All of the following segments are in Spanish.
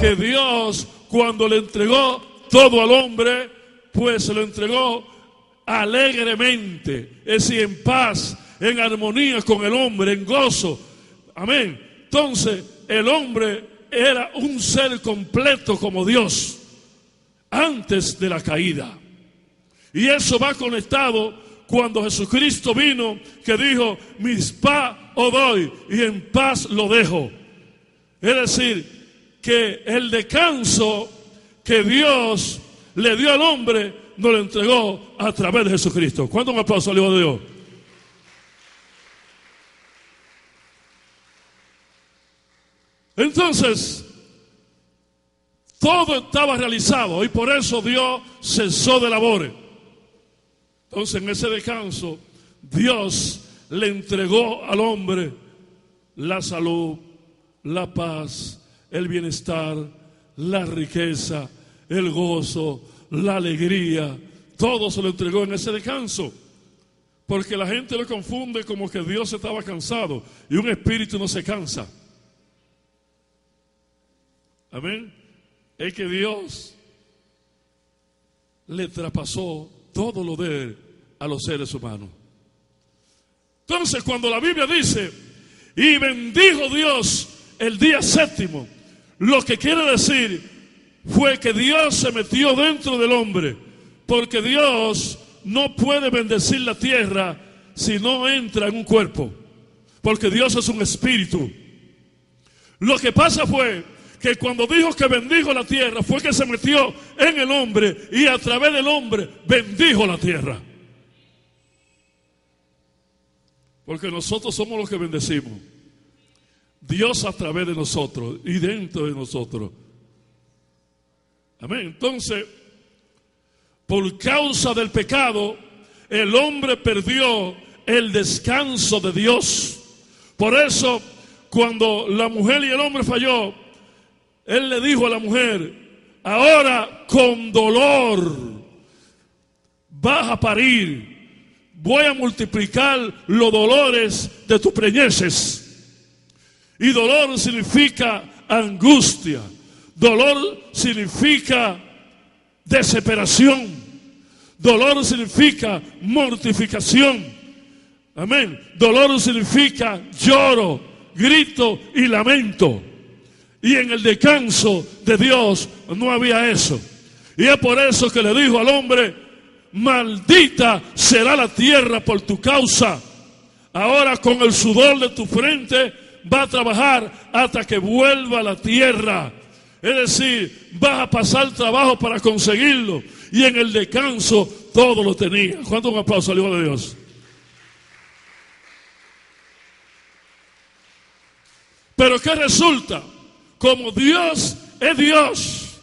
que Dios, cuando le entregó todo al hombre, pues se lo entregó alegremente, es decir, en paz, en armonía con el hombre, en gozo. Amén. Entonces, el hombre era un ser completo como Dios antes de la caída. Y eso va conectado cuando Jesucristo vino, que dijo: mis paz os doy y en paz lo dejo. Es decir, que el descanso que Dios le dio al hombre, nos lo entregó a través de Jesucristo. ¿Cuánto un aplauso al Hijo de Dios? Entonces, todo estaba realizado y por eso Dios cesó de labores. Entonces, en ese descanso, Dios le entregó al hombre la salud, la paz, el bienestar, la riqueza, el gozo, la alegría. Todo se lo entregó en ese descanso. Porque la gente lo confunde como que Dios estaba cansado, y un espíritu no se cansa. Amén. Es que Dios le traspasó todo lo de él a los seres humanos. Entonces, cuando la Biblia dice: y bendijo Dios el día séptimo, lo que quiere decir fue que Dios se metió dentro del hombre, porque Dios no puede bendecir la tierra si no entra en un cuerpo, porque Dios es un espíritu. Lo que pasa fue que cuando dijo que bendijo la tierra, fue que se metió en el hombre y a través del hombre bendijo la tierra. Porque nosotros somos los que bendecimos. Dios a través de nosotros y dentro de nosotros. Amén. Entonces, por causa del pecado, el hombre perdió el descanso de Dios. Por eso, cuando la mujer y el hombre falló, él le dijo a la mujer: ahora con dolor vas a parir, voy a multiplicar los dolores de tus preñeces. Y dolor significa angustia, dolor significa desesperación, dolor significa mortificación. Amén. Dolor significa lloro, grito y lamento. Y en el descanso de Dios no había eso. Y es por eso que le dijo al hombre: maldita será la tierra por tu causa. Ahora con el sudor de tu frente va a trabajar hasta que vuelva a la tierra. Es decir, vas a pasar trabajo para conseguirlo. Y en el descanso todo lo tenía. ¿Cuánto un aplauso al Hijo de Dios? Pero ¿qué resulta? Como Dios es Dios,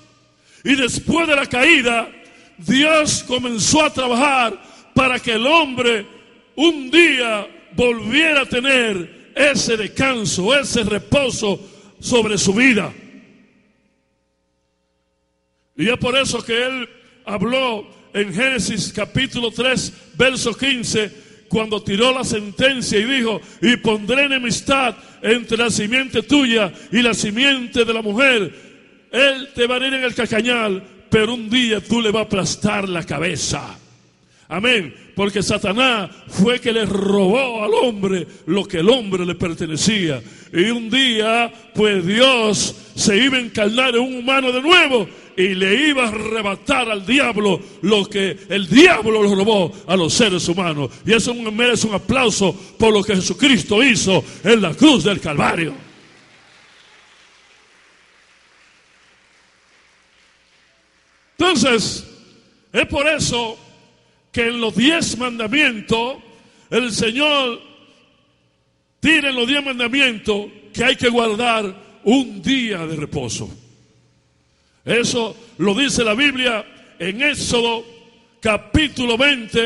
y después de la caída, Dios comenzó a trabajar para que el hombre un día volviera a tener ese descanso, ese reposo sobre su vida. Y es por eso que Él habló en Génesis capítulo 3, verso 15, cuando tiró la sentencia y dijo: y pondré enemistad entre la simiente tuya y la simiente de la mujer. Él te va a herir en el calcañal, pero un día tú le vas a aplastar la cabeza. Amén. Porque Satanás fue que le robó al hombre lo que el hombre le pertenecía. Y un día, pues Dios se iba a encarnar en un humano de nuevo y le iba a arrebatar al diablo lo que el diablo le robó a los seres humanos. Y eso merece un aplauso por lo que Jesucristo hizo en la cruz del Calvario. Entonces, es por eso que en los 10 mandamientos, el Señor tira en los 10 mandamientos que hay que guardar un día de reposo. Eso lo dice la Biblia en Éxodo capítulo 20,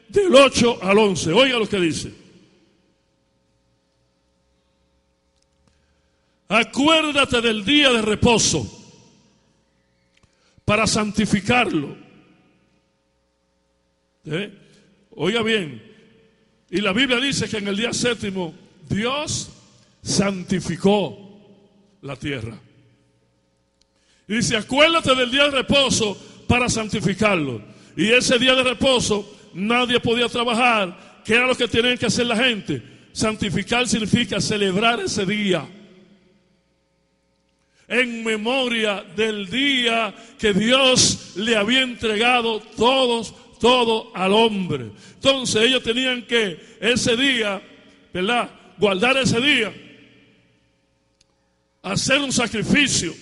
del 8 al 11. Oiga lo que dice: acuérdate del día de reposo para santificarlo. Oiga bien, y la Biblia dice que en el día séptimo Dios santificó la tierra. Y dice, acuérdate del día de reposo para santificarlo. Y ese día de reposo nadie podía trabajar. ¿Qué era lo que tenían que hacer la gente? Santificar significa celebrar ese día en memoria del día que Dios le había entregado todo al hombre. Entonces ellos tenían que ese día, ¿verdad?, guardar ese día, hacer un sacrificio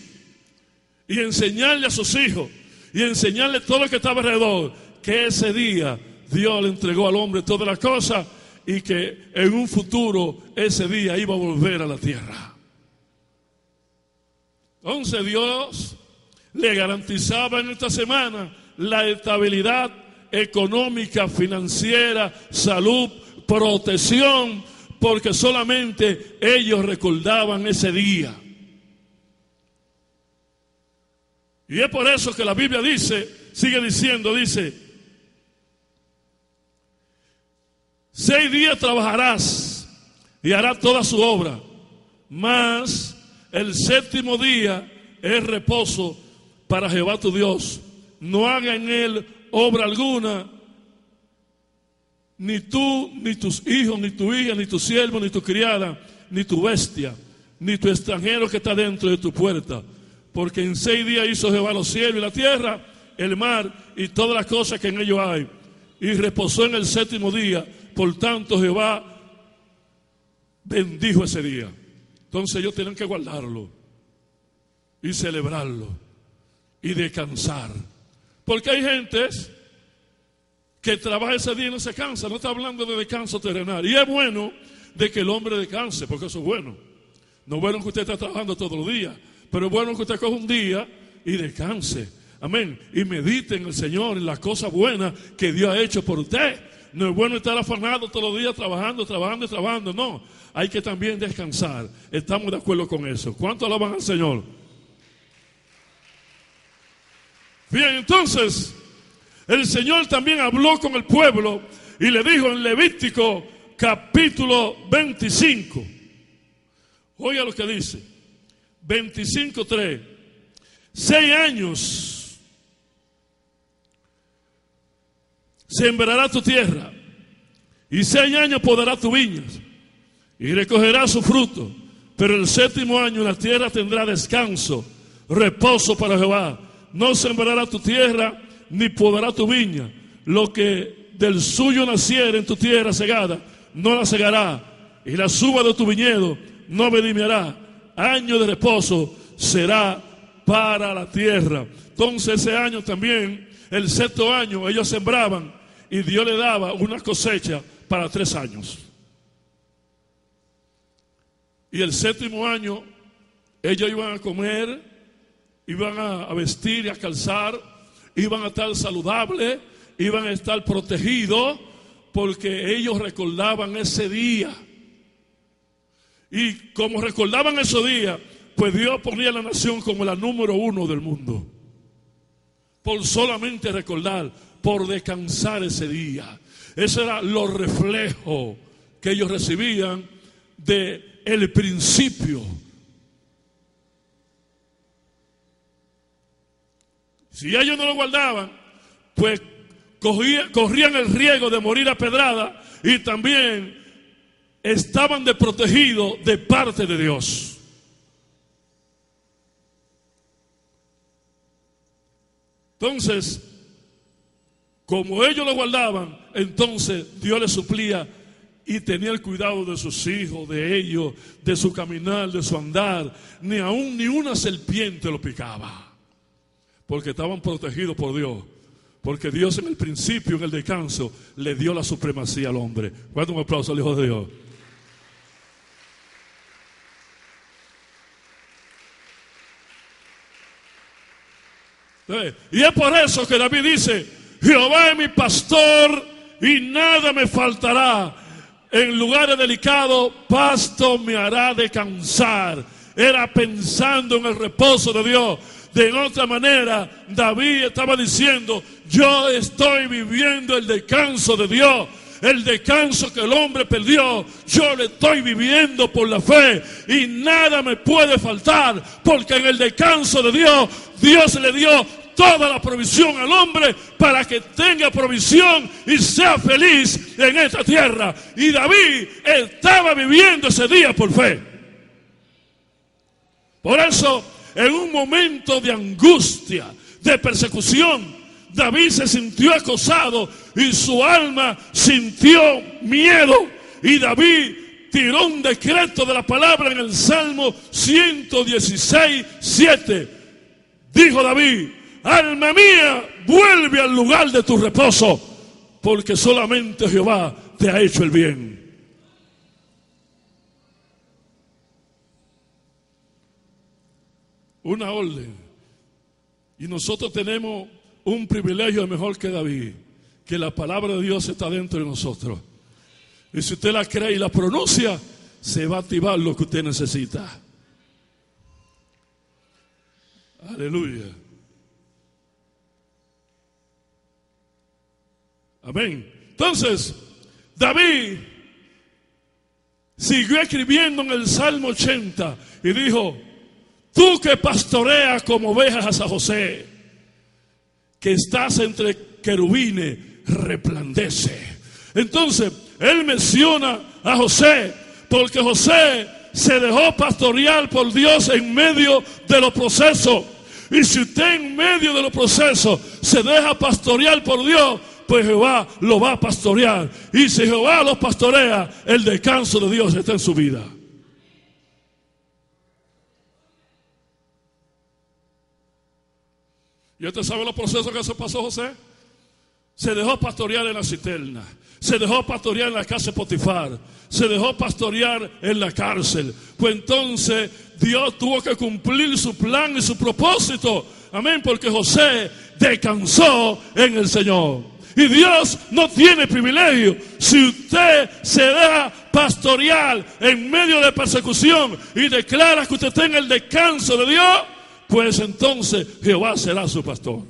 y enseñarle a sus hijos y enseñarle todo lo que estaba alrededor, que ese día Dios le entregó al hombre todas las cosas y que en un futuro ese día iba a volver a la tierra. Entonces Dios le garantizaba en esta semana la estabilidad económica, financiera, salud, protección, porque solamente ellos recordaban ese día. Y es por eso que la Biblia dice, sigue diciendo, dice, 6 días trabajarás y harás toda su obra, mas el 7º día es reposo para Jehová tu Dios. No haga en él obra alguna, ni tú, ni tus hijos, ni tu hija, ni tu siervo, ni tu criada, ni tu bestia, ni tu extranjero que está dentro de tu puerta. Porque en 6 días hizo Jehová los cielos y la tierra, el mar y todas las cosas que en ellos hay. Y reposó en el 7º día. Por tanto Jehová bendijo ese día. Entonces ellos tienen que guardarlo y celebrarlo y descansar. Porque hay gentes que trabaja ese día y no se cansa. No está hablando de descanso terrenal. Y es bueno de que el hombre descanse, porque eso es bueno. No es bueno que usted esté trabajando todos los días, pero es bueno que usted coja un día y descanse. Amén. Y medite en el Señor, en las cosas buenas que Dios ha hecho por usted. No es bueno estar afanado todos los días trabajando. No, hay que también descansar. Estamos de acuerdo con eso. ¿Cuánto alaban al Señor? Bien, entonces el Señor también habló con el pueblo y le dijo en Levítico capítulo 25. Oiga lo que dice. 25:3. 6 años sembrará tu tierra, y 6 años podará tu viñas, y recogerá su fruto. Pero el 7º año la tierra tendrá descanso, reposo para Jehová. No sembrará tu tierra, ni podará tu viña. Lo que del suyo naciere en tu tierra segada, no la segará, y la suba de tu viñedo no vendimiará. Año de reposo será para la tierra. Entonces ese año también, el 7º año, ellos sembraban y Dios le daba una cosecha para 3 años. Y el 7º año ellos iban a comer, iban a vestir y a calzar, iban a estar saludables, iban a estar protegidos, porque ellos recordaban ese día. Y como recordaban ese día, pues Dios ponía a la nación como la número 1 del mundo. Por solamente recordar, por descansar ese día. Ese era los reflejos que ellos recibían del principio. Si ellos no lo guardaban, pues corrían el riesgo de morir a pedrada, y también estaban desprotegidos de parte de Dios. Entonces, como ellos lo guardaban, entonces Dios les suplía y tenía el cuidado de sus hijos, de ellos, de su caminar, de su andar. Ni aún ni una serpiente lo picaba, porque estaban protegidos por Dios. Porque Dios en el principio, en el descanso, le dio la supremacía al hombre. Cuánto un aplauso al Hijo de Dios. Y es por eso que David dice: Jehová es mi pastor y nada me faltará. En lugares delicados pasto me hará descansar. Era pensando en el reposo de Dios. De otra manera, David estaba diciendo: yo estoy viviendo el descanso de Dios. el descanso que el hombre perdió, yo le estoy viviendo por la fe y nada me puede faltar, porque en el descanso de Dios, Dios le dio toda la provisión al hombre para que tenga provisión y sea feliz en esta tierra. Y David estaba viviendo ese día por fe. Por eso, en un momento de angustia, de persecución, David se sintió acosado y su alma sintió miedo. Y David tiró un decreto de la palabra en el Salmo 116:7. Dijo David: alma mía, vuelve al lugar de tu reposo, porque solamente Jehová te ha hecho el bien. Una orden. Y nosotros tenemos un privilegio mejor que David, que la palabra de Dios está dentro de nosotros. Y si usted la cree y la pronuncia, se va a activar lo que usted necesita. Aleluya. Amén. Entonces, David siguió escribiendo en el Salmo 80 y dijo: tú que pastoreas como ovejas a José, que estás entre querubines, resplandece. Entonces, él menciona a José, porque José se dejó pastorear por Dios en medio de los procesos. Y si usted en medio de los procesos se deja pastorear por Dios, pues Jehová lo va a pastorear. Y si Jehová lo pastorea, el descanso de Dios está en su vida. ¿Y usted sabe los procesos que se pasó José? Se dejó pastorear en la cisterna, se dejó pastorear en la casa de Potifar, se dejó pastorear en la cárcel. Pues entonces Dios tuvo que cumplir su plan y su propósito. Amén, porque José descansó en el Señor. Y Dios no tiene privilegio. Si usted se deja pastorear en medio de persecución y declara que usted está en el descanso de Dios, pues entonces Jehová será su pastor.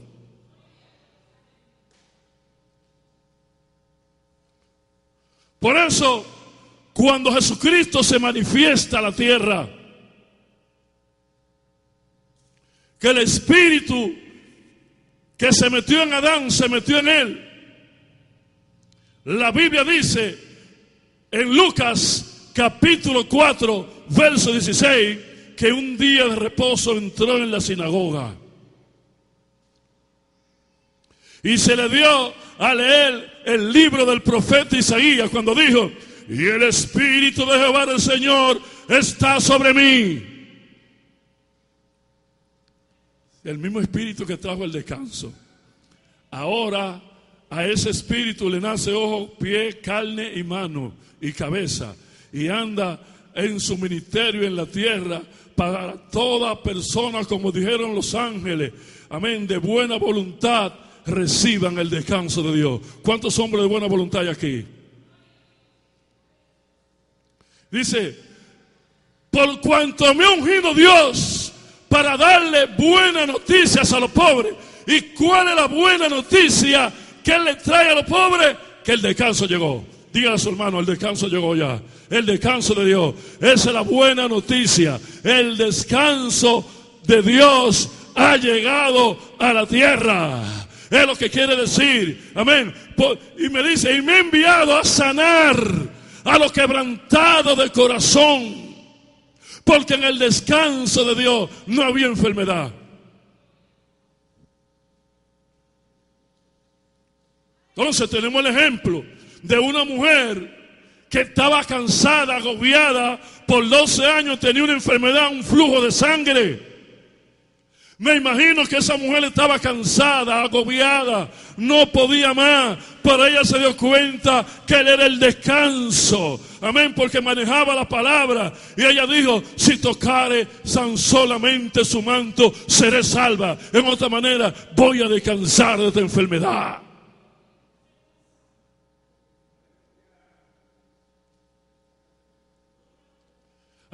Por eso, cuando Jesucristo se manifiesta a la tierra, que el espíritu que se metió en Adán se metió en él. La Biblia dice en Lucas capítulo 4 verso 16 que un día de reposo entró en la sinagoga y se le dio a leer el libro del profeta Isaías cuando dijo: y el espíritu de Jehová del Señor está sobre mí. El mismo espíritu que trajo el descanso. Ahora a ese espíritu le nace ojo, pie, carne y mano y cabeza. Y anda en su ministerio en la tierra para toda persona, como dijeron los ángeles, amén, de buena voluntad, reciban el descanso de Dios. ¿Cuántos hombres de buena voluntad hay aquí? Dice: por cuanto me ha ungido Dios para darle buenas noticias a los pobres. ¿Y cuál es la buena noticia que Él le trae a los pobres? Que el descanso llegó. Dígale a su hermano: el descanso llegó ya. El descanso de Dios. Esa es la buena noticia. El descanso de Dios ha llegado a la tierra. Es lo que quiere decir. Amén. Y me dice: y me ha enviado a sanar a los quebrantados de corazón. Porque en el descanso de Dios no había enfermedad. Entonces tenemos el ejemplo de una mujer que estaba cansada, agobiada, por 12 años tenía una enfermedad, un flujo de sangre. Me imagino que esa mujer estaba cansada, agobiada, no podía más, pero ella se dio cuenta que él era el descanso. Amén, porque manejaba la palabra. Y ella dijo: si tocare tan solamente su manto, seré salva. En otra manera, voy a descansar de esta enfermedad.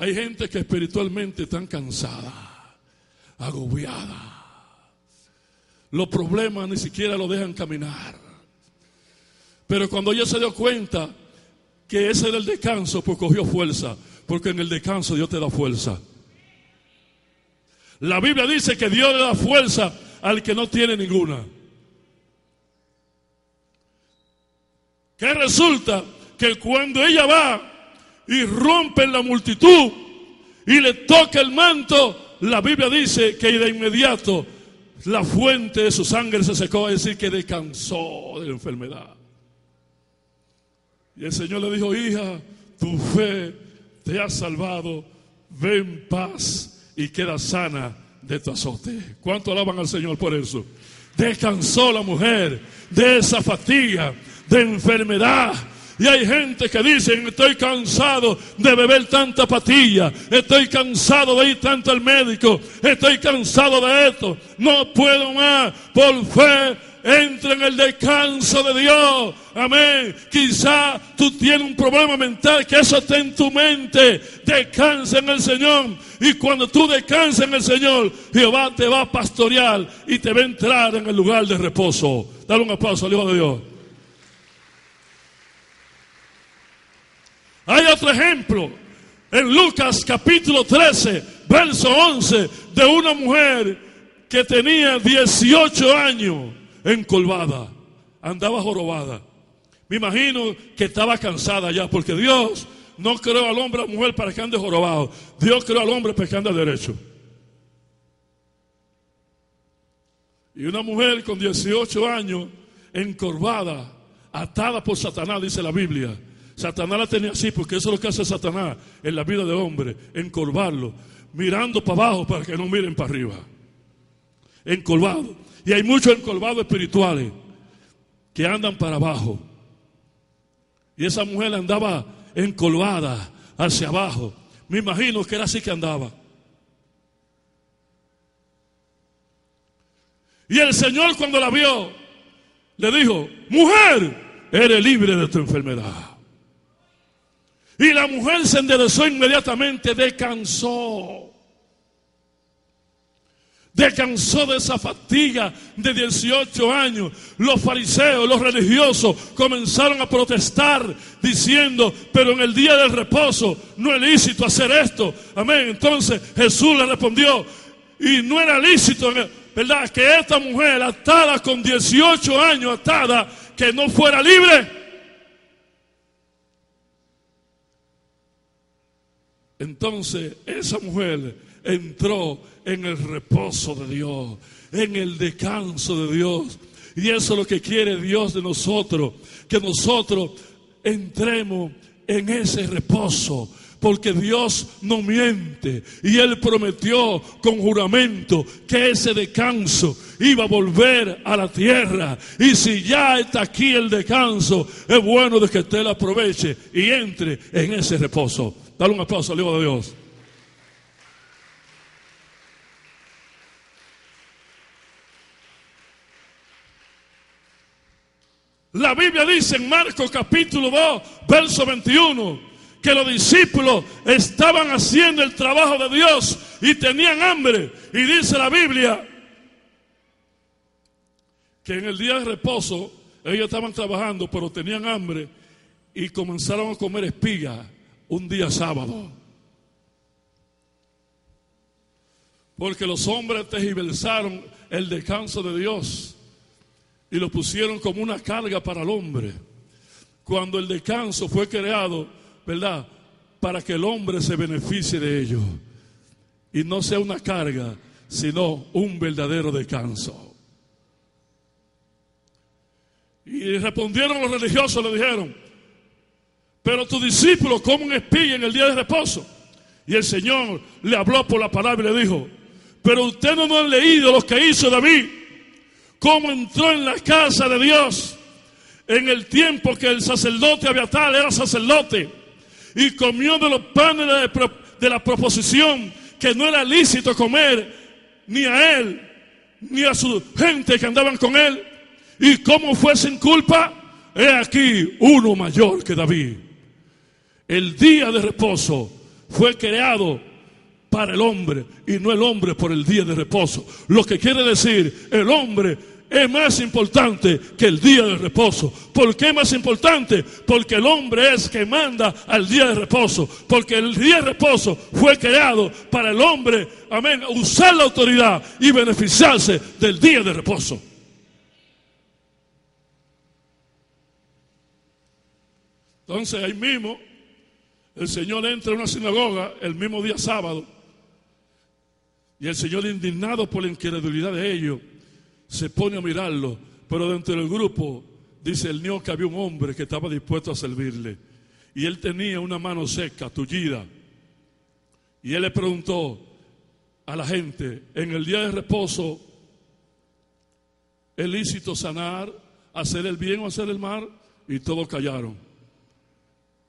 Hay gente que espiritualmente están cansada, agobiada. Los problemas ni siquiera lo dejan caminar. Pero cuando ella se dio cuenta que ese era el descanso, pues cogió fuerza, porque en el descanso Dios te da fuerza. La Biblia dice que Dios le da fuerza al que no tiene ninguna. Que resulta que cuando ella va y rompe en la multitud y le toca el manto, la Biblia dice que de inmediato la fuente de su sangre se secó, es decir, que descansó de la enfermedad. Y el Señor le dijo: hija, tu fe te ha salvado, ve en paz y queda sana de tu azote. ¿Cuánto alaban al Señor por eso? Descansó la mujer de esa fatiga, de enfermedad. Y hay gente que dicen: estoy cansado de beber tanta pastilla, estoy cansado de ir tanto al médico, estoy cansado de esto, no puedo más. Por fe entra en el descanso de Dios. Amén. Quizá tú tienes un problema mental, que eso esté en tu mente. Descansa en el Señor. Y cuando tú descansas en el Señor, Jehová te va a pastorear y te va a entrar en el lugar de reposo. Dale un aplauso al Hijo de Dios. Hay otro ejemplo en Lucas capítulo 13, verso 11, de una mujer que tenía 18 años encorvada, andaba jorobada. Me imagino que estaba cansada ya, porque Dios no creó al hombre o a la mujer para que ande jorobado. Dios creó al hombre para que ande derecho. Y una mujer con 18 años encorvada, atada por Satanás, dice la Biblia. Satanás la tenía así, porque eso es lo que hace Satanás en la vida del hombre, encorvarlo, mirando para abajo para que no miren para arriba. Encorvado. Y hay muchos encorvados espirituales que andan para abajo. Y esa mujer andaba encorvada hacia abajo. Me imagino que era así que andaba. Y el Señor, cuando la vio, le dijo: mujer, eres libre de tu enfermedad. Y la mujer se enderezó inmediatamente, descansó. Descansó de esa fatiga de 18 años. Los fariseos, los religiosos comenzaron a protestar diciendo: pero en el día del reposo no es lícito hacer esto. Amén. Entonces Jesús le respondió: y no era lícito, ¿verdad?, que esta mujer atada con 18 años, atada, que no fuera libre. Entonces esa mujer entró en el reposo de Dios, en el descanso de Dios. Y eso es lo que quiere Dios de nosotros, que nosotros entremos en ese reposo. Porque Dios no miente, y Él prometió con juramento que ese descanso iba a volver a la tierra. Y si ya está aquí el descanso, es bueno de que usted lo aproveche y entre en ese reposo. Dale un aplauso al Hijo de Dios. La Biblia dice en Marcos capítulo 2, verso 21, que los discípulos estaban haciendo el trabajo de Dios y tenían hambre. Y dice la Biblia que en el día de reposo ellos estaban trabajando, pero tenían hambre y comenzaron a comer espigas un día sábado. Porque los hombres tergiversaron el descanso de Dios y lo pusieron como una carga para el hombre, cuando el descanso fue creado, ¿verdad?, para que el hombre se beneficie de ello y no sea una carga, sino un verdadero descanso. Y respondieron los religiosos, le dijeron: pero tus discípulos comen espiga en el día de reposo. Y el Señor le habló por la palabra y le dijo: pero ustedes no han leído lo que hizo David, cómo entró en la casa de Dios en el tiempo que el sacerdote Abiatar era sacerdote, y comió de los panes de la proposición, que no era lícito comer ni a él ni a su gente que andaban con él. Y cómo fue sin culpa. He aquí uno mayor que David. El día de reposo fue creado para el hombre y no el hombre por el día de reposo. Lo que quiere decir, el hombre es más importante que el día de reposo. ¿Por qué es más importante? Porque el hombre es que manda al día de reposo. Porque el día de reposo fue creado para el hombre, amén, usar la autoridad y beneficiarse del día de reposo. Entonces ahí mismo el Señor entra en una sinagoga el mismo día sábado, y el Señor, indignado por la incredulidad de ellos, se pone a mirarlo, pero dentro del grupo dice el Señor que había un hombre que estaba dispuesto a servirle, y él tenía una mano seca, tullida, y él le preguntó a la gente: en el día de reposo, ¿es lícito sanar, hacer el bien o hacer el mal? Y todos callaron.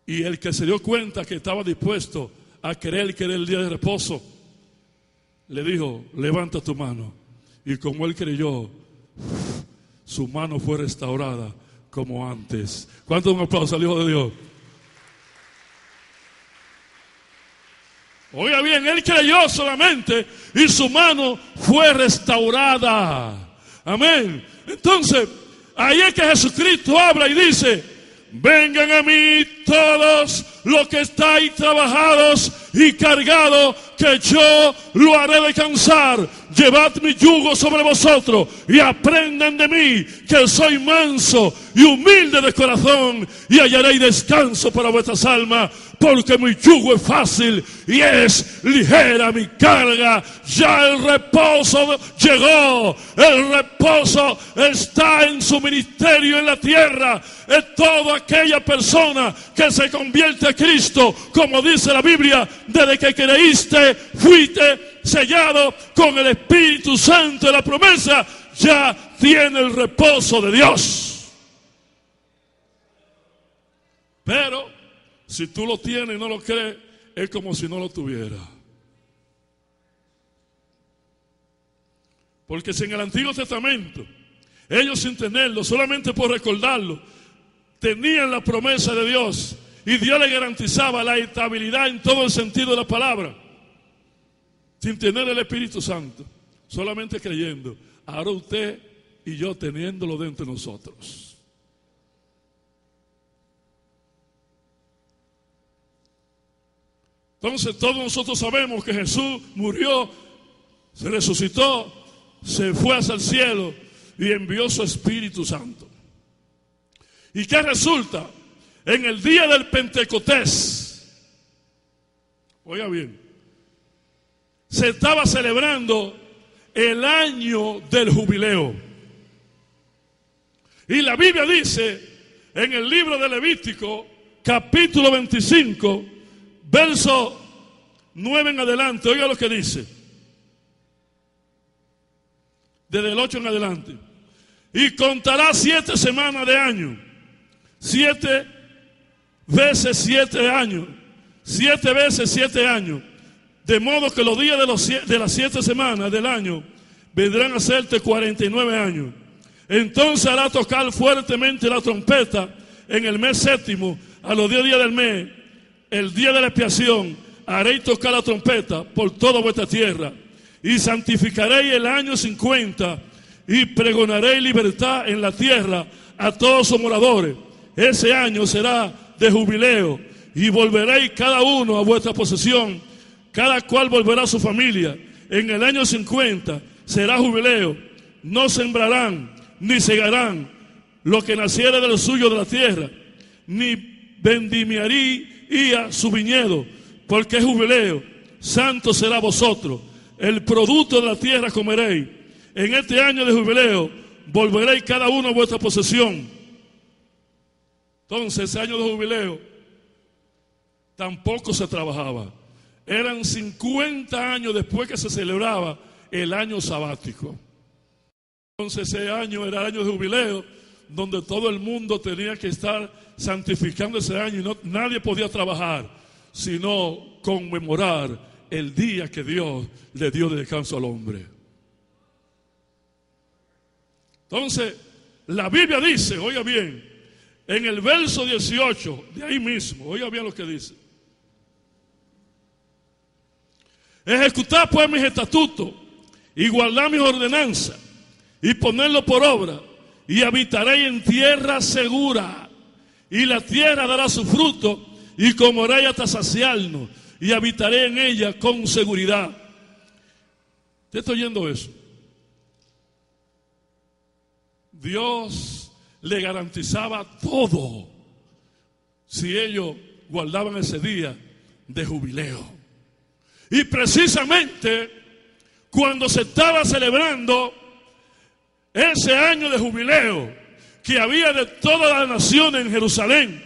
Y el que se dio cuenta que estaba dispuesto a creer que era el día de reposo, le dijo: levanta tu mano. Y como él creyó, su mano fue restaurada como antes. ¿Cuánto un aplauso al Hijo de Dios? Oiga bien, él creyó solamente y su mano fue restaurada. Amén. Entonces, ahí es que Jesucristo habla y dice: vengan a mí todos los que estáis trabajados y cargados, que yo lo haré descansar. Llevad mi yugo sobre vosotros y aprendan de mí, que soy manso y humilde de corazón, y hallaréis descanso para vuestras almas, porque mi yugo es fácil y es ligera mi carga. Ya el reposo llegó, el reposo está en su ministerio en la tierra. Es toda aquella persona que se convierte a Cristo, como dice la Biblia: desde que creíste, fuiste sellado con el Espíritu Santo de la promesa, ya tiene el reposo de Dios. Pero si tú lo tienes y no lo crees, es como si no lo tuviera. Porque si en el Antiguo Testamento, ellos sin tenerlo, solamente por recordarlo, tenían la promesa de Dios, y Dios le garantizaba la estabilidad en todo el sentido de la palabra, sin tener el Espíritu Santo, solamente creyendo. Ahora usted y yo teniéndolo dentro de nosotros. Entonces todos nosotros sabemos que Jesús murió, se resucitó, se fue hacia el cielo y envió su Espíritu Santo. ¿Y qué resulta? En el día del Pentecostés, oiga bien, se estaba celebrando el año del jubileo. Y la Biblia dice en el libro de Levítico, capítulo 25, verso 9 en adelante, oiga lo que dice. Desde el 8 en adelante. Y contará 7 semanas de año. 7 veces 7 años. 7 veces 7 años. De modo que los días de las 7 semanas del año vendrán a serte 49 años. Entonces hará tocar fuertemente la trompeta en el mes séptimo, a los 10 días del mes, el día de la expiación. Haréis tocar la trompeta por toda vuestra tierra. Y santificaréis el año 50 y pregonaréis libertad en la tierra a todos sus moradores. Ese año será de jubileo y volveréis cada uno a vuestra posesión, cada cual volverá a su familia. En el año 50 será jubileo, no sembrarán ni segarán lo que naciere de lo suyo de la tierra, ni vendimiaría su viñedo, porque es jubileo, santo será vosotros. El producto de la tierra comeréis. En este año de jubileo volveréis cada uno a vuestra posesión. Entonces, ese año de jubileo tampoco se trabajaba. Eran 50 años después que se celebraba el año sabático. Entonces, ese año era el año de jubileo, donde todo el mundo tenía que estar santificando ese año, y nadie podía trabajar, sino conmemorar el día que Dios le dio de descanso al hombre. Entonces, la Biblia dice, oiga bien, en el verso 18, de ahí mismo, oiga bien lo que dice: ejecutad pues mis estatutos y guardad mis ordenanzas, y ponerlo por obra, y habitaréis en tierra segura, y la tierra dará su fruto, y comeréis hasta saciarnos, y habitaré en ella con seguridad. ¿Usted está oyendo eso? Dios le garantizaba todo si ellos guardaban ese día de jubileo. Y precisamente cuando se estaba celebrando ese año de jubileo, que había de todas las naciones en Jerusalén,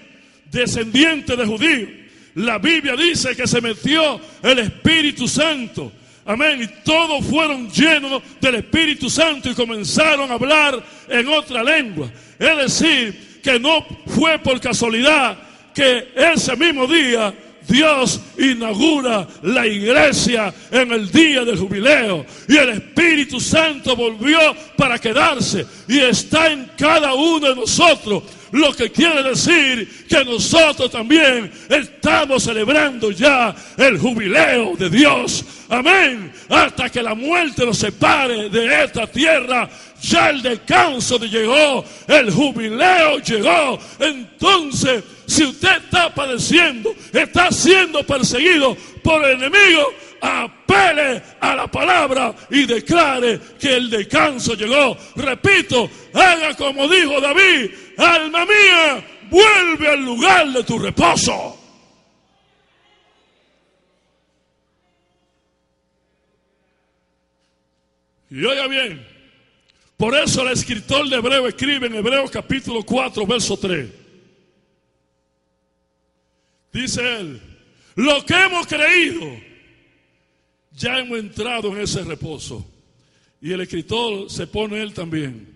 descendientes de judíos, la Biblia dice que se metió el Espíritu Santo. Amén. Y todos fueron llenos del Espíritu Santo y comenzaron a hablar en otra lengua. Es decir, que no fue por casualidad que ese mismo día Dios inaugura la iglesia en el día del jubileo, y el Espíritu Santo volvió para quedarse y está en cada uno de nosotros, lo que quiere decir que nosotros también estamos celebrando ya el jubileo de Dios. Amén. Hasta que la muerte nos separe de esta tierra, ya el descanso llegó, el jubileo llegó. Entonces, si usted está padeciendo, está siendo perseguido por el enemigo, apele a la palabra y declare que el descanso llegó. Repito, haga como dijo David: alma mía, vuelve al lugar de tu reposo. Y oiga bien, por eso el escritor de Hebreo escribe en Hebreos capítulo 4, verso 3. Dice él: lo que hemos creído, ya hemos entrado en ese reposo. Y el escritor se pone él también.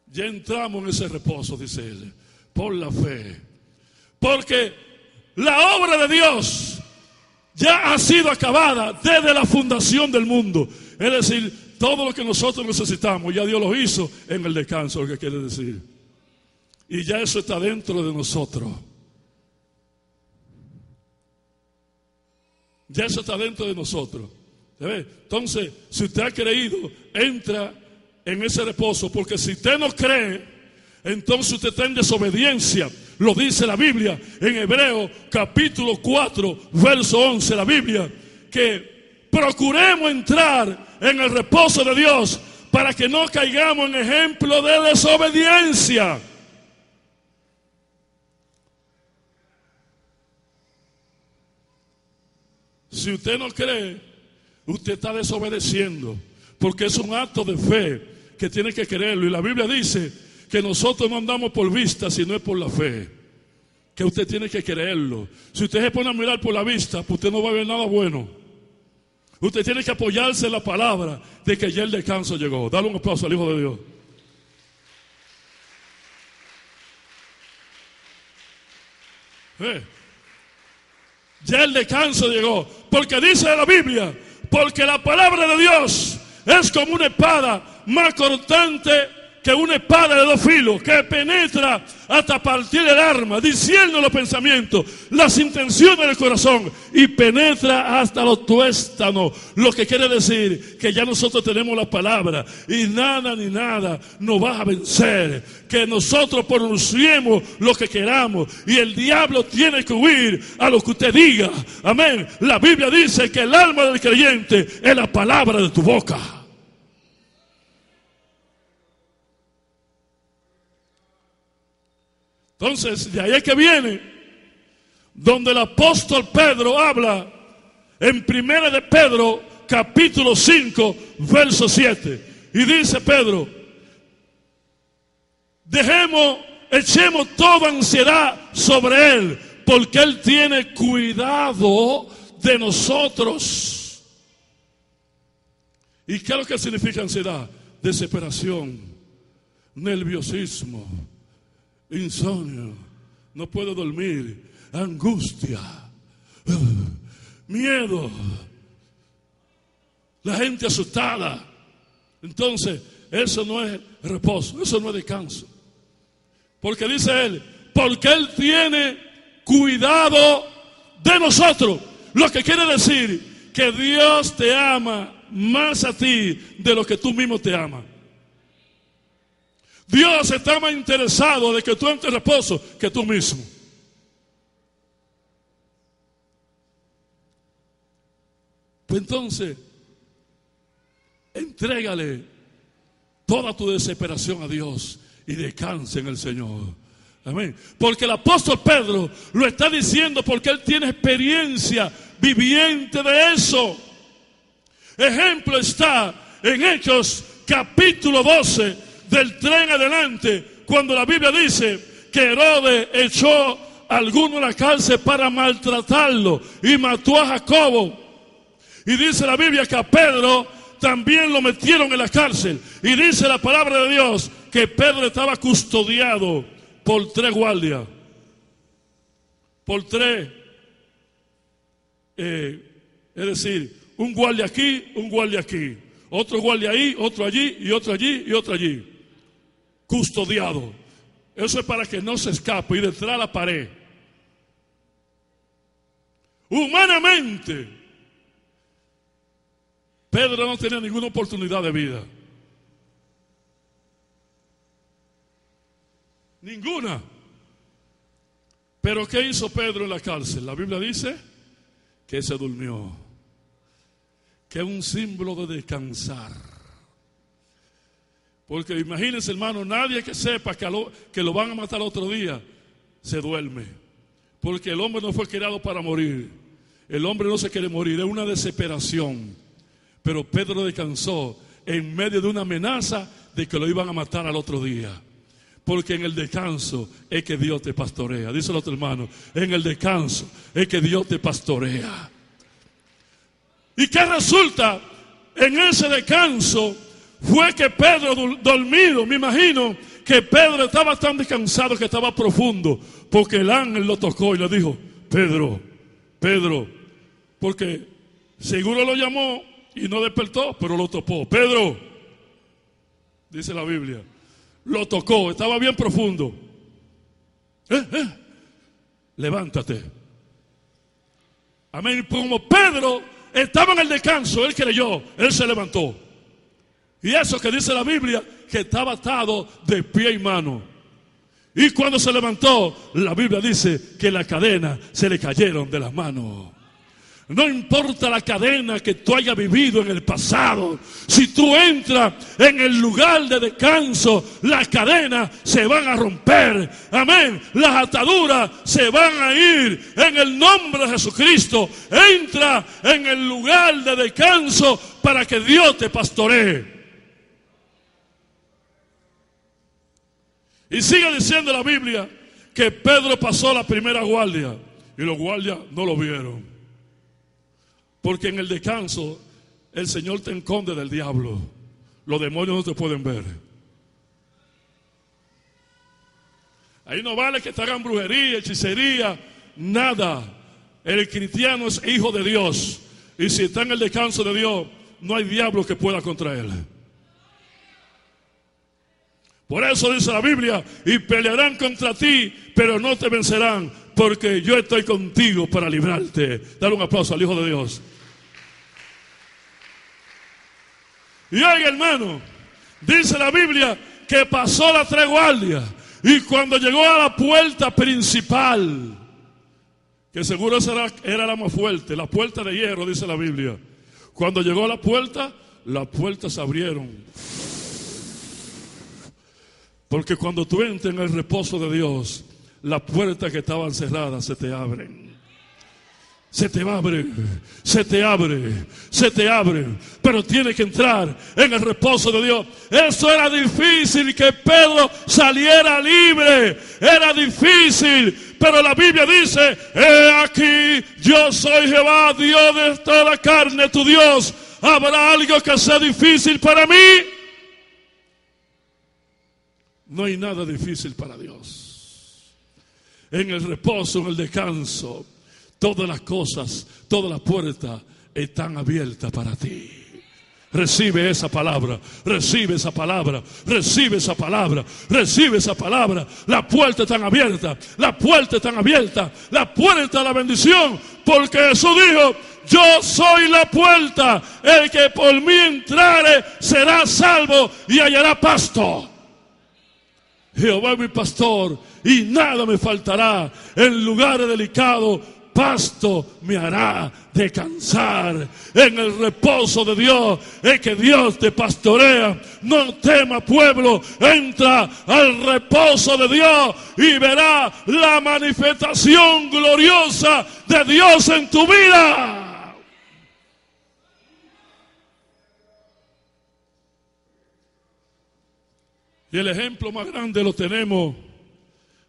Ya entramos en ese reposo, dice él, por la fe. Porque la obra de Dios ya ha sido acabada desde la fundación del mundo. Es decir, todo lo que nosotros necesitamos, ya Dios lo hizo en el descanso, lo que quiere decir. Y ya eso está dentro de nosotros. Ya eso está dentro de nosotros. ¿Ve? Entonces, si usted ha creído, entra en ese reposo. Porque si usted no cree, entonces usted está en desobediencia. Lo dice la Biblia en Hebreos capítulo 4, verso 11. La Biblia, que procuremos entrar en el reposo de Dios para que no caigamos en ejemplo de desobediencia. Si usted no cree, usted está desobedeciendo, porque es un acto de fe que tiene que creerlo. Y la Biblia dice que nosotros no andamos por vista, sino es por la fe, que usted tiene que creerlo. Si usted se pone a mirar por la vista, pues usted no va a ver nada bueno. Usted tiene que apoyarse en la palabra de que ya el descanso llegó. Dale un aplauso al Hijo de Dios. Ya el descanso llegó. Porque dice la Biblia, porque la palabra de Dios es como una espada más cortante que una espada de dos filos, que penetra hasta partir el alma, discierne los pensamientos, las intenciones del corazón, y penetra hasta los tuéstanos. Lo que quiere decir que ya nosotros tenemos la palabra, y nada ni nada nos va a vencer. Que nosotros pronunciemos lo que queramos, y el diablo tiene que huir a lo que usted diga. Amén. La Biblia dice que el alma del creyente es la palabra de tu boca. Entonces, de ahí es que viene donde el apóstol Pedro habla en 1 de Pedro, capítulo 5, verso 7. Y dice Pedro: echemos toda ansiedad sobre Él, porque Él tiene cuidado de nosotros. ¿Y qué es lo que significa ansiedad? Desesperación, nerviosismo, insomnio, no puedo dormir, angustia, miedo, la gente asustada. Entonces, eso no es reposo, eso no es descanso. Porque dice él, porque Él tiene cuidado de nosotros. Lo que quiere decir que Dios te ama más a ti de lo que tú mismo te amas. Dios está más interesado de que tú entres en reposo que tú mismo. Pues entonces, entrégale toda tu desesperación a Dios y descansa en el Señor. Amén. Porque el apóstol Pedro lo está diciendo porque él tiene experiencia viviente de eso. Ejemplo está en Hechos capítulo 12, del 3 en adelante, cuando la Biblia dice que Herodes echó a alguno a la cárcel para maltratarlo y mató a Jacobo. Y dice la Biblia que a Pedro también lo metieron en la cárcel. Y dice la palabra de Dios que Pedro estaba custodiado por 3 guardias. Por 3. Es decir, un guardia aquí, un guardia aquí. Otro guardia ahí, otro allí, y otro allí, y otro allí. Custodiado. Eso es para que no se escape y detrás de la pared. Humanamente, Pedro no tenía ninguna oportunidad de vida. Ninguna. Pero ¿qué hizo Pedro en la cárcel? La Biblia dice que se durmió. Que es un símbolo de descansar. Porque imagínense, hermano, nadie que sepa que lo van a matar otro día, se duerme. Porque el hombre no fue creado para morir. El hombre no se quiere morir, es una desesperación. Pero Pedro descansó en medio de una amenaza de que lo iban a matar al otro día. Porque en el descanso es que Dios te pastorea. Dice el otro hermano, en el descanso es que Dios te pastorea. ¿Y qué resulta? En ese descanso fue que Pedro dormido, me imagino que Pedro estaba tan descansado que estaba profundo. Porque el ángel lo tocó y le dijo, Pedro, Pedro, porque seguro lo llamó y no despertó, pero lo topó. Pedro, dice la Biblia, lo tocó, estaba bien profundo. Levántate. Amén. Como Pedro estaba en el descanso, él creyó, él se levantó. Y eso que dice la Biblia, que estaba atado de pie y mano. Y cuando se levantó, la Biblia dice que las cadenas se le cayeron de las manos. No importa la cadena que tú hayas vivido en el pasado, si tú entras en el lugar de descanso, las cadenas se van a romper. Amén. Las ataduras se van a ir en el nombre de Jesucristo. Entra en el lugar de descanso para que Dios te pastoree. Y sigue diciendo la Biblia que Pedro pasó la primera guardia y los guardias no lo vieron. Porque en el descanso el Señor te esconde del diablo. Los demonios no te pueden ver. Ahí no vale que te hagan brujería, hechicería, nada. El cristiano es hijo de Dios. Y si está en el descanso de Dios, no hay diablo que pueda contra él. Por eso dice la Biblia, y pelearán contra ti, pero no te vencerán, porque yo estoy contigo para librarte. Dale un aplauso al Hijo de Dios. Y oiga, hermano, dice la Biblia que pasó las 3 guardias y cuando llegó a la puerta principal, que seguro esa era la más fuerte, la puerta de hierro, dice la Biblia. Cuando llegó a la puerta, las puertas se abrieron. Porque cuando tú entras en el reposo de Dios, las puertas que estaban cerradas se te abren. Se te abre, se te abre, se te abre. Pero tienes que entrar en el reposo de Dios. Eso era difícil, que Pedro saliera libre. Era difícil. Pero la Biblia dice, he aquí, yo soy Jehová, Dios de toda la carne, tu Dios. ¿Habrá algo que sea difícil para mí? No hay nada difícil para Dios. En el reposo, en el descanso, todas las cosas, todas las puertas están abiertas para ti. Recibe esa palabra, recibe esa palabra, recibe esa palabra, recibe esa palabra. Las puertas están abiertas, las puertas están abiertas, la puerta de la bendición. Porque Jesús dijo yo soy la puerta, el que por mí entrare será salvo y hallará pasto. Jehová es mi pastor y nada me faltará. En lugares delicados pasto me hará descansar. En el reposo de Dios es que Dios te pastorea. No temas, pueblo, entra al reposo de Dios y verá la manifestación gloriosa de Dios en tu vida. Y el ejemplo más grande lo tenemos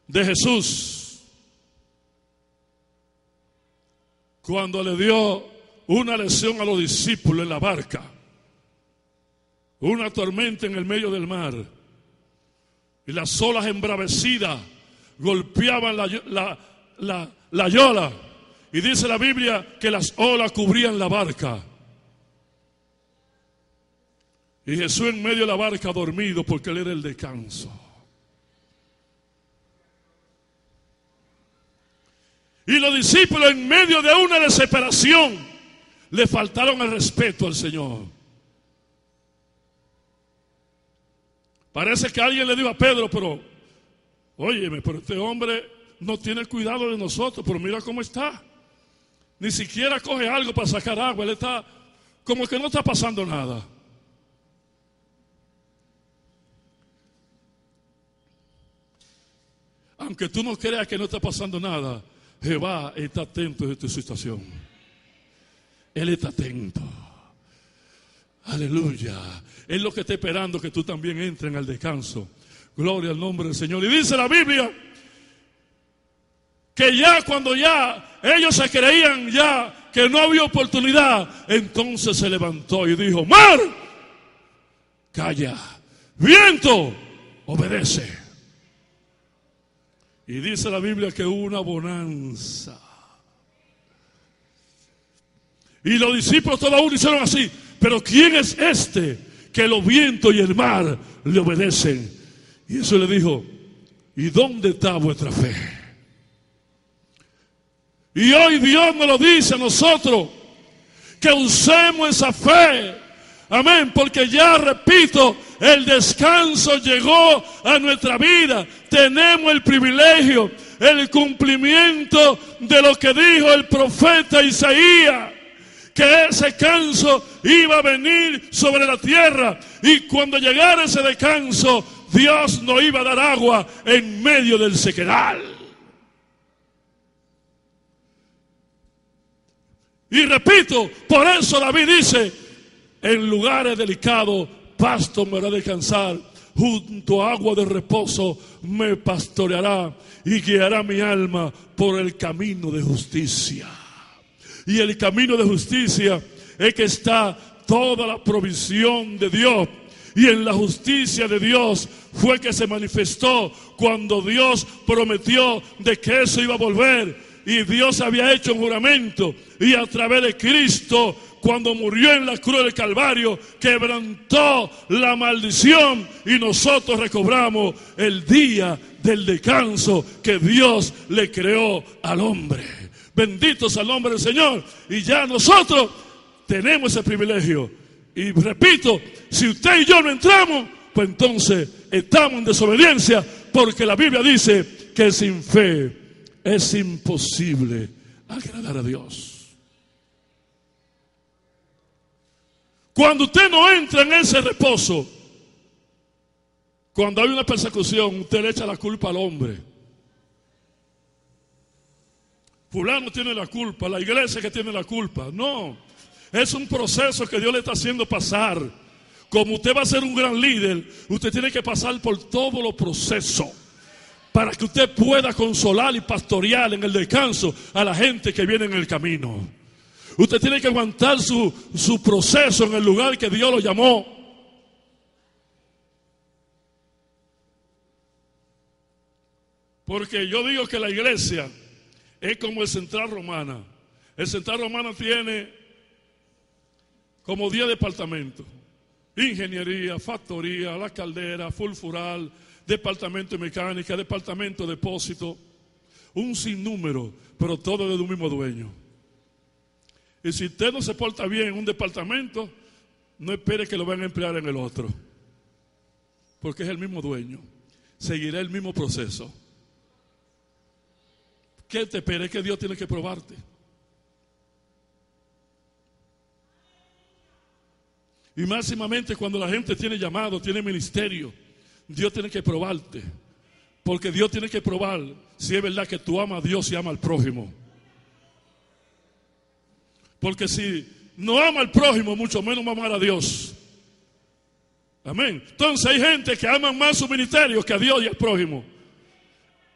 de Jesús, cuando le dio una lección a los discípulos en la barca, una tormenta en el medio del mar, y las olas embravecidas golpeaban la yola, y dice la Biblia que las olas cubrían la barca. Y Jesús en medio de la barca dormido porque él era el descanso. Y los discípulos en medio de una desesperación le faltaron el respeto al Señor. Parece que alguien le dijo a Pedro, pero óyeme, pero este hombre no tiene cuidado de nosotros, pero mira cómo está. Ni siquiera coge algo para sacar agua, él está como que no está pasando nada. Aunque tú no creas que no está pasando nada, Jehová está atento de tu situación. Él está atento. Aleluya. Él es lo que está esperando que tú también entres al descanso. Gloria al nombre del Señor. Y dice la Biblia que ya cuando ya ellos se creían ya que no había oportunidad, entonces se levantó y dijo: mar, calla, viento, obedece. Y dice la Biblia que hubo una bonanza. Y los discípulos todos uno hicieron así: pero ¿quién es este que los vientos y el mar le obedecen? Y eso le dijo: ¿y dónde está vuestra fe? Y hoy Dios nos lo dice a nosotros, que usemos esa fe. Amén, porque ya repito, el descanso llegó a nuestra vida. Tenemos el privilegio, el cumplimiento de lo que dijo el profeta Isaías, que ese descanso iba a venir sobre la tierra, y cuando llegara ese descanso, Dios nos iba a dar agua en medio del sequedal. Y repito, por eso David dice: en lugares delicados pasto me hará descansar, junto a agua de reposo me pastoreará y guiará mi alma por el camino de justicia. Y el camino de justicia es que está toda la provisión de Dios. Y en la justicia de Dios fue que se manifestó cuando Dios prometió de que eso iba a volver. Y Dios había hecho un juramento, y a través de Cristo, cuando murió en la cruz del Calvario, quebrantó la maldición, y nosotros recobramos el día del descanso que Dios le creó al hombre. Bendito sea el nombre del Señor. Y ya nosotros tenemos ese privilegio. Y repito, si usted y yo no entramos, pues entonces estamos en desobediencia, porque la Biblia dice que sin fe es imposible agradar a Dios. Cuando usted no entra en ese reposo, cuando hay una persecución, usted le echa la culpa al hombre. Fulano tiene la culpa, la iglesia que tiene la culpa. No, es un proceso que Dios le está haciendo pasar. Como usted va a ser un gran líder, usted tiene que pasar por todos los procesos, para que usted pueda consolar y pastorear en el descanso a la gente que viene en el camino. Usted tiene que aguantar su proceso en el lugar que Dios lo llamó. Porque yo digo que la iglesia es como el Central Romana. El Central Romana tiene como 10 departamentos: ingeniería, factoría, la caldera, fulfural, departamento de mecánica, departamento de depósito, un sinnúmero, pero todo de un mismo dueño. Y si usted no se porta bien en un departamento, no espere que lo van a emplear en el otro. Porque es el mismo dueño. Seguirá el mismo proceso. ¿Qué te espera? Es que Dios tiene que probarte. Y máximamente cuando la gente tiene llamado, tiene ministerio, Dios tiene que probarte. Porque Dios tiene que probar si es verdad que tú amas a Dios y amas al prójimo. Porque si no ama al prójimo, mucho menos va a amar a Dios. Amén. Entonces hay gente que ama más su ministerio que a Dios y al prójimo.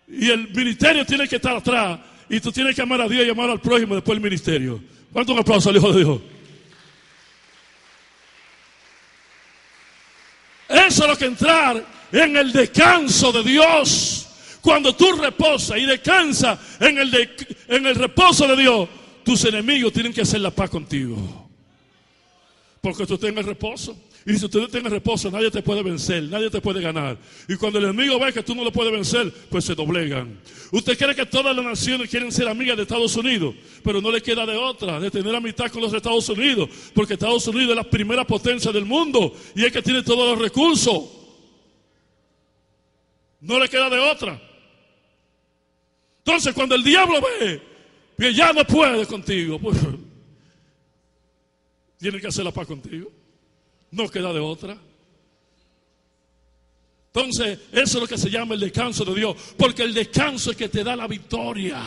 Y el ministerio tiene que estar atrás. Y tú tienes que amar a Dios y amar al prójimo después del ministerio. ¿Cuánto un aplauso al Hijo de Dios? Eso es lo que entrar en el descanso de Dios. Cuando tú reposas y descansas en el reposo de Dios, tus enemigos tienen que hacer la paz contigo. Porque tú tengas reposo. Y si tú no tienes reposo, nadie te puede vencer, nadie te puede ganar. Y cuando el enemigo ve que tú no lo puedes vencer, pues se doblegan. Usted cree que todas las naciones quieren ser amigas de Estados Unidos, pero no le queda de otra, de tener amistad con los Estados Unidos, porque Estados Unidos es la primera potencia del mundo y es que tiene todos los recursos. No le queda de otra. Entonces, cuando el diablo ve que ya no puede contigo, pues tiene que hacer la paz contigo. No queda de otra. Entonces, eso es lo que se llama el descanso de Dios. Porque el descanso es que te da la victoria.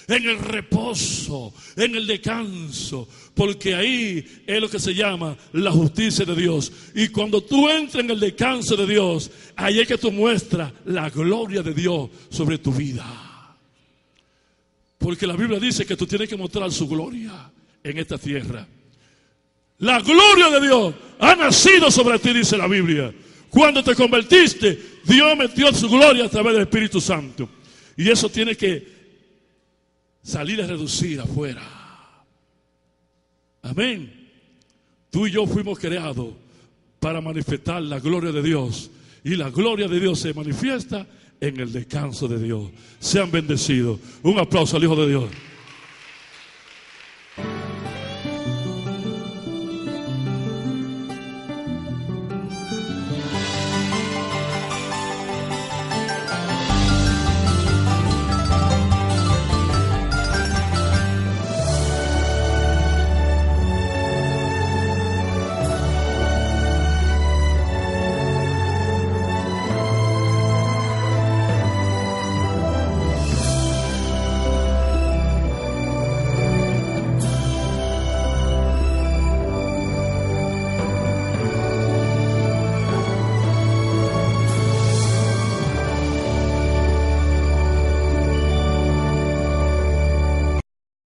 En el reposo, en el descanso. Porque ahí es lo que se llama la justicia de Dios. Y cuando tú entras en el descanso de Dios, ahí es que tú muestras la gloria de Dios sobre tu vida. Porque la Biblia dice que tú tienes que mostrar su gloria en esta tierra. La gloria de Dios ha nacido sobre ti, dice la Biblia. Cuando te convertiste, Dios metió su gloria a través del Espíritu Santo. Y eso tiene que salir a reducir afuera. Amén. Tú y yo fuimos creados para manifestar la gloria de Dios. Y la gloria de Dios se manifiesta en el descanso de Dios. Sean bendecidos. Un aplauso al Hijo de Dios.